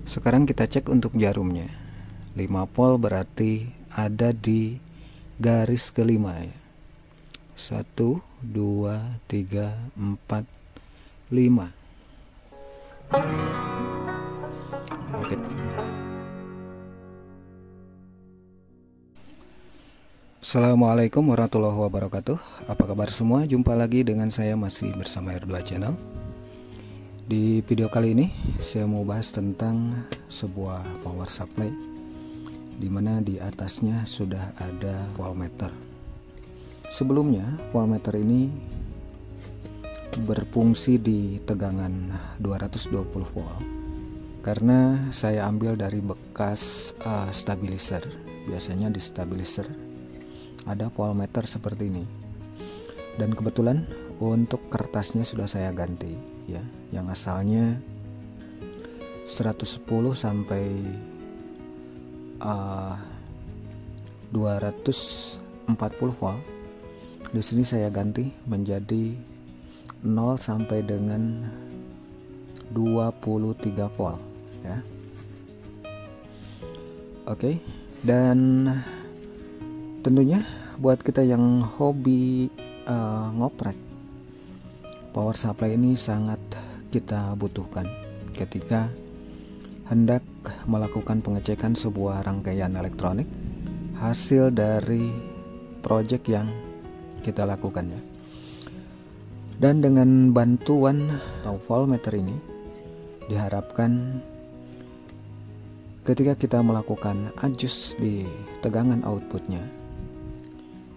Sekarang kita cek untuk jarumnya. 5 volt berarti ada di garis kelima ya. 1, 2, 3, 4, 5. Oke. Assalamualaikum warahmatullahi wabarakatuh. Apa kabar semua? Jumpa lagi dengan saya masih bersama R2 Channel. Di video kali ini saya mau bahas tentang sebuah power supply, dimana di atasnya sudah ada voltmeter. Sebelumnya voltmeter ini berfungsi di tegangan 220 volt karena saya ambil dari bekas stabilizer. Biasanya di stabilizer ada voltmeter seperti ini, dan kebetulan untuk kertasnya sudah saya ganti ya, yang asalnya 110 sampai 240 volt. Di sini saya ganti menjadi 0 sampai dengan 23 volt ya. Oke, dan tentunya buat kita yang hobi ngoprek, power supply ini sangat kita butuhkan ketika hendak melakukan pengecekan sebuah rangkaian elektronik hasil dari project yang kita lakukan ya. Dan dengan bantuan voltmeter ini diharapkan ketika kita melakukan adjust di tegangan outputnya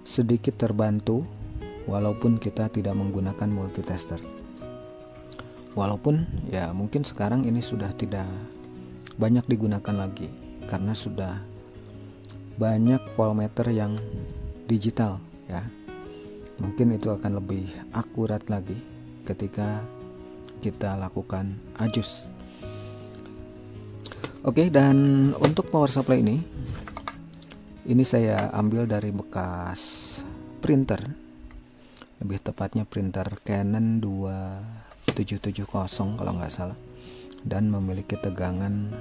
sedikit terbantu, walaupun kita tidak menggunakan multitester. Walaupun ya mungkin sekarang ini sudah tidak banyak digunakan lagi karena sudah banyak voltmeter yang digital ya. Mungkin itu akan lebih akurat lagi ketika kita lakukan adjust. Oke, dan untuk power supply ini saya ambil dari bekas printer, lebih tepatnya printer Canon 2770 kalau nggak salah, dan memiliki tegangan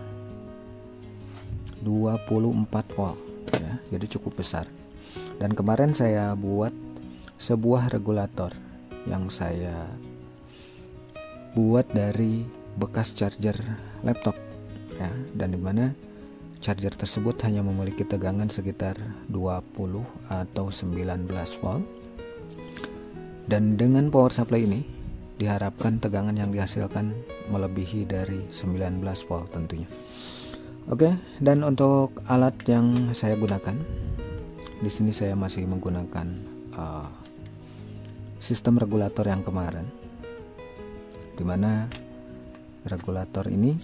24 volt ya, jadi cukup besar. Dan kemarin saya buat sebuah regulator yang saya buat dari bekas charger laptop ya, dan dimana charger tersebut hanya memiliki tegangan sekitar 20 atau 19 volt. Dan dengan power supply ini diharapkan tegangan yang dihasilkan melebihi dari 19 volt tentunya. Oke, dan untuk alat yang saya gunakan di sini saya masih menggunakan sistem regulator yang kemarin, dimana regulator ini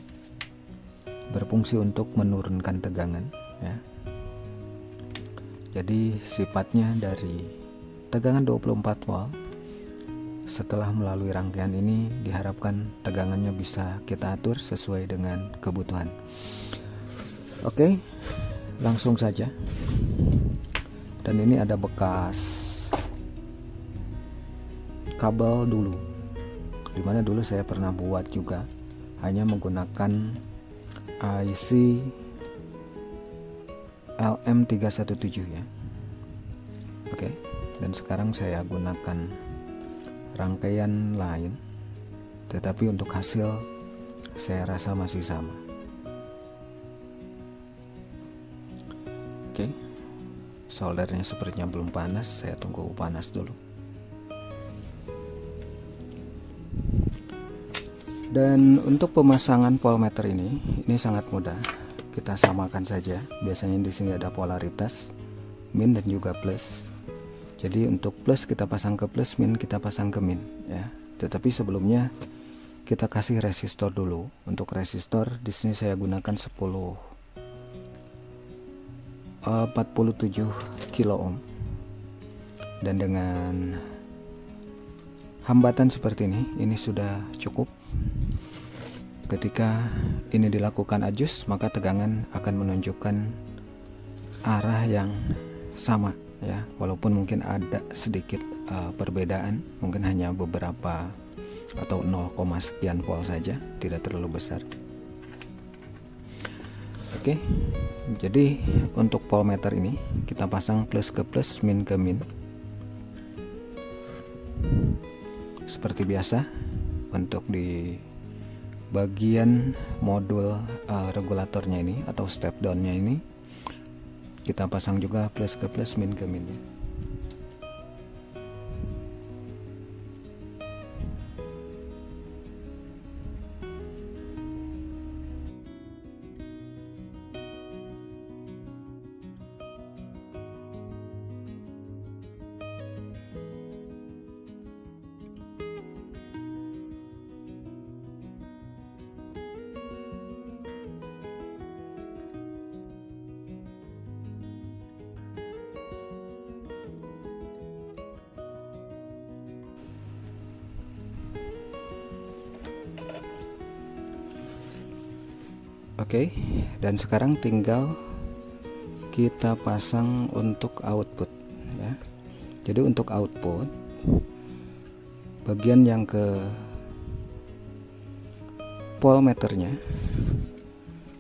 berfungsi untuk menurunkan tegangan ya. Jadi sifatnya dari tegangan 24 volt, setelah melalui rangkaian ini diharapkan tegangannya bisa kita atur sesuai dengan kebutuhan. Oke, langsung saja. Dan ini ada bekas kabel dulu, dimana dulu saya pernah buat juga hanya menggunakan IC LM317 ya. Oke, dan sekarang saya gunakan rangkaian lain, tetapi untuk hasil saya rasa masih sama. Oke, soldernya sepertinya belum panas, saya tunggu panas dulu. Dan untuk pemasangan voltmeter ini sangat mudah. Kita samakan saja. Biasanya di sini ada polaritas min dan juga plus. Jadi untuk plus kita pasang ke plus, min kita pasang ke min ya. Tetapi sebelumnya kita kasih resistor dulu. Untuk resistor di sini saya gunakan 47 kilo ohm. Dan dengan hambatan seperti ini sudah cukup. Ketika ini dilakukan adjust, maka tegangan akan menunjukkan arah yang sama ya, walaupun mungkin ada sedikit perbedaan, mungkin hanya beberapa atau 0, sekian volt saja, tidak terlalu besar. Oke, jadi untuk voltmeter ini kita pasang plus ke plus, min ke min. Seperti biasa, untuk di bagian modul regulatornya ini atau step downnya ini kita pasang juga plus ke plus, min ke min. Oke, dan sekarang tinggal kita pasang untuk output ya. Jadi untuk output bagian yang ke voltmeternya,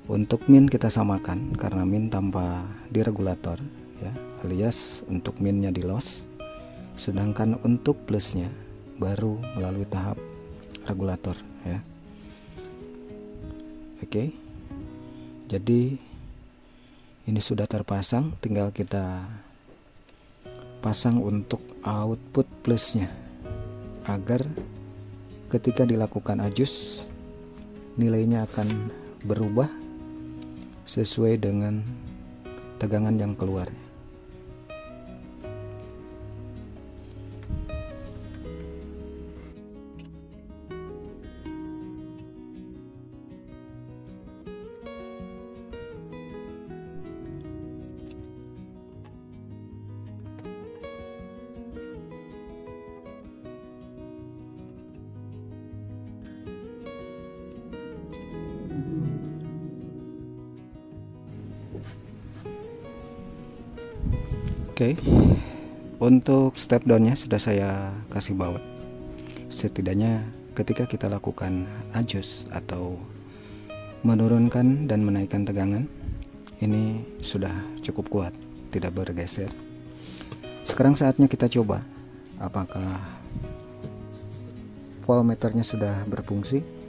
untuk min kita samakan karena min tanpa di regulator ya, alias untuk minnya di loss, sedangkan untuk plusnya baru melalui tahap regulator ya. Oke, jadi ini sudah terpasang, tinggal kita pasang untuk output plusnya agar ketika dilakukan adjust nilainya akan berubah sesuai dengan tegangan yang keluar. Oke, untuk step downnya sudah saya kasih baut. Setidaknya ketika kita lakukan adjust atau menurunkan dan menaikkan tegangan, ini sudah cukup kuat, tidak bergeser. Sekarang saatnya kita coba apakah voltmeternya sudah berfungsi.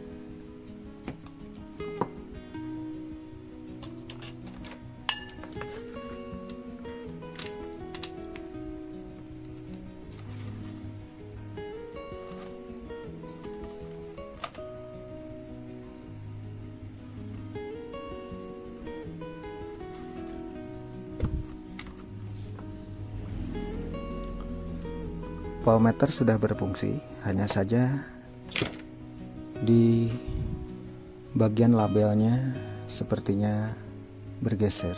Voltmeter sudah berfungsi, hanya saja di bagian labelnya sepertinya bergeser,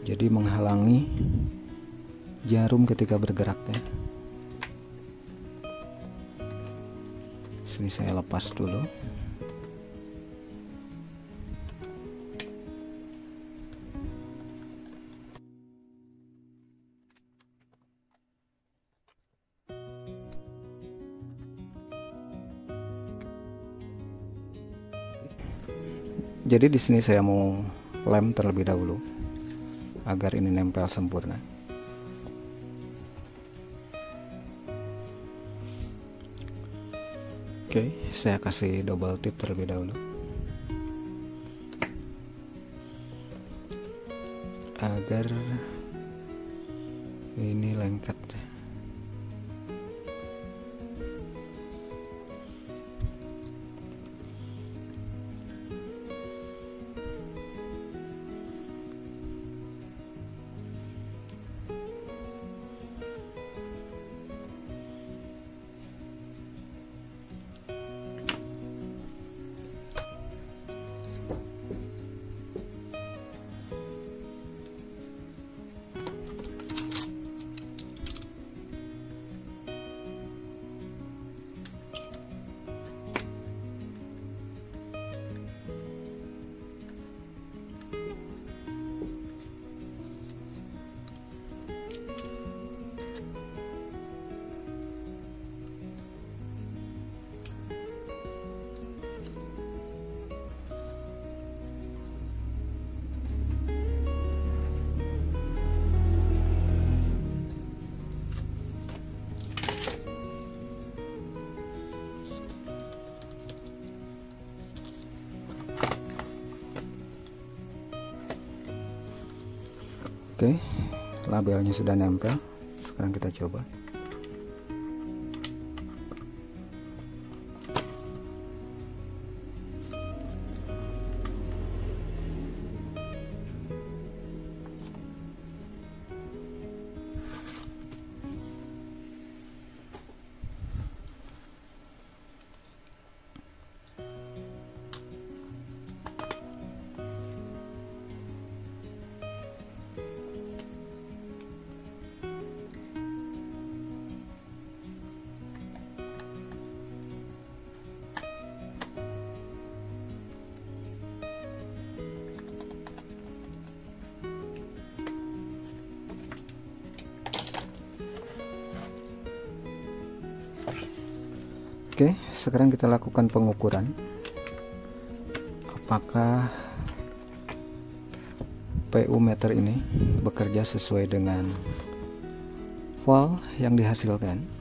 jadi menghalangi jarum ketika bergerak ya. Sini saya lepas dulu. Jadi di sini saya mau lem terlebih dahulu agar ini nempel sempurna. Oke, saya kasih double tip terlebih dahulu agar ini lengket. Oke, labelnya sudah nempel. Sekarang kita coba. Oke, sekarang kita lakukan pengukuran apakah PU meter ini bekerja sesuai dengan volt yang dihasilkan.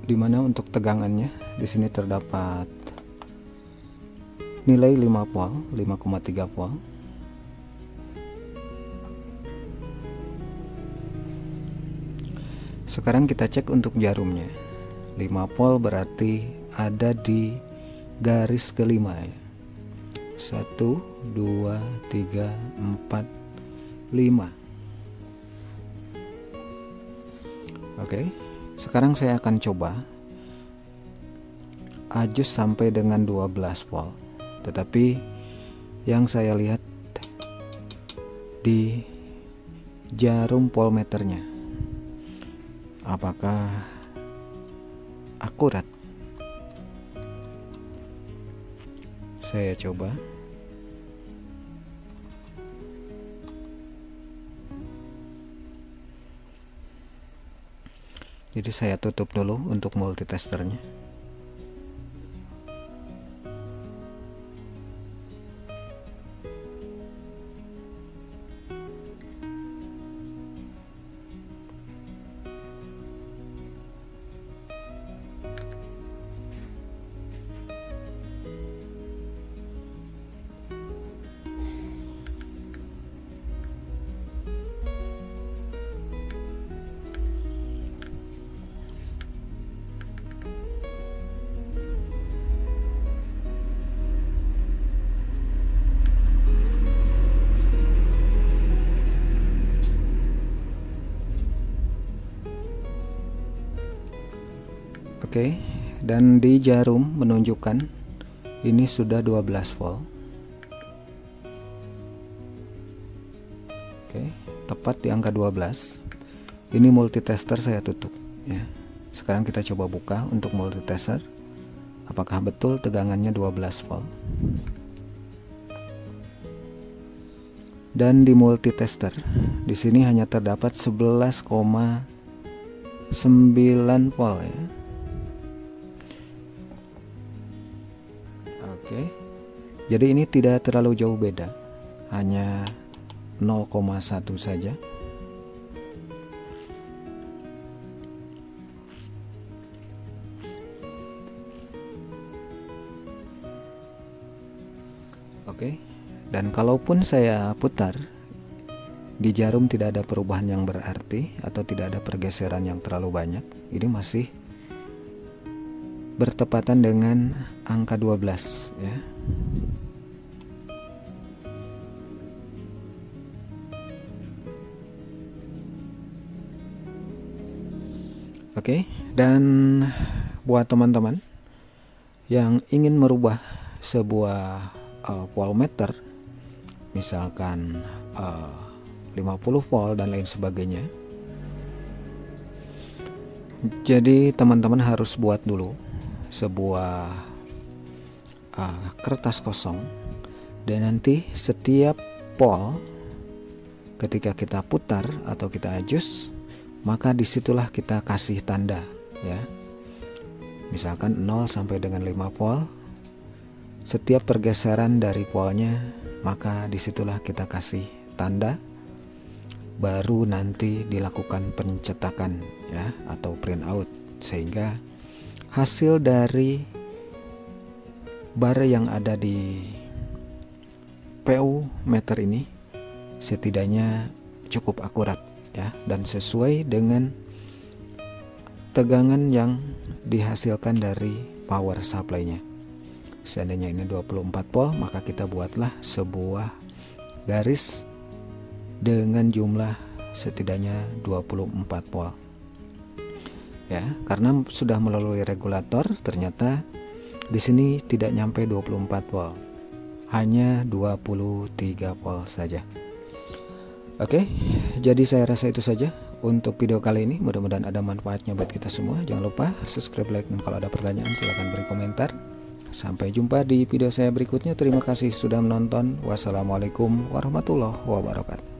Dimana untuk tegangannya di sini terdapat nilai 5 volt, 5,3 volt. Sekarang kita cek untuk jarumnya. 5 volt berarti ada di garis kelima ya. 1 2 3 4 5. Oke. Sekarang saya akan coba adjust sampai dengan 12 volt. Tetapi yang saya lihat di jarum voltmeternya apakah akurat. Saya coba. Jadi saya tutup dulu untuk multitesternya. Oke, dan di jarum menunjukkan ini sudah 12 volt. Oke, tepat di angka 12. Ini multitester saya tutup ya. Sekarang kita coba buka untuk multitester. Apakah betul tegangannya 12 volt? Dan di multitester di sini hanya terdapat 11,9 volt ya. Oke, jadi ini tidak terlalu jauh beda, hanya 0,1 saja. Oke, dan kalaupun saya putar di jarum tidak ada perubahan yang berarti atau tidak ada pergeseran yang terlalu banyak, ini masih bertepatan dengan angka 12 ya. Oke, dan buat teman-teman yang ingin merubah sebuah voltmeter, misalkan 50 volt dan lain sebagainya, jadi teman-teman harus buat dulu sebuah kertas kosong, dan nanti setiap pol ketika kita putar atau kita adjust, maka disitulah kita kasih tanda ya. misalkan 0 sampai dengan 5 volt. Setiap pergeseran dari polnya, maka disitulah kita kasih tanda, baru nanti dilakukan pencetakan ya, atau print out, sehingga hasil dari bar yang ada di PU meter ini setidaknya cukup akurat ya, dan sesuai dengan tegangan yang dihasilkan dari power supply-nya. Seandainya ini 24 volt, maka kita buatlah sebuah garis dengan jumlah setidaknya 24 volt. Ya, karena sudah melalui regulator, ternyata di sini tidak nyampe 24 volt. Hanya 23 volt saja. Oke, jadi saya rasa itu saja untuk video kali ini. Mudah-mudahan ada manfaatnya buat kita semua. Jangan lupa subscribe, like, dan kalau ada pertanyaan silahkan beri komentar. Sampai jumpa di video saya berikutnya. Terima kasih sudah menonton. Wassalamualaikum warahmatullahi wabarakatuh.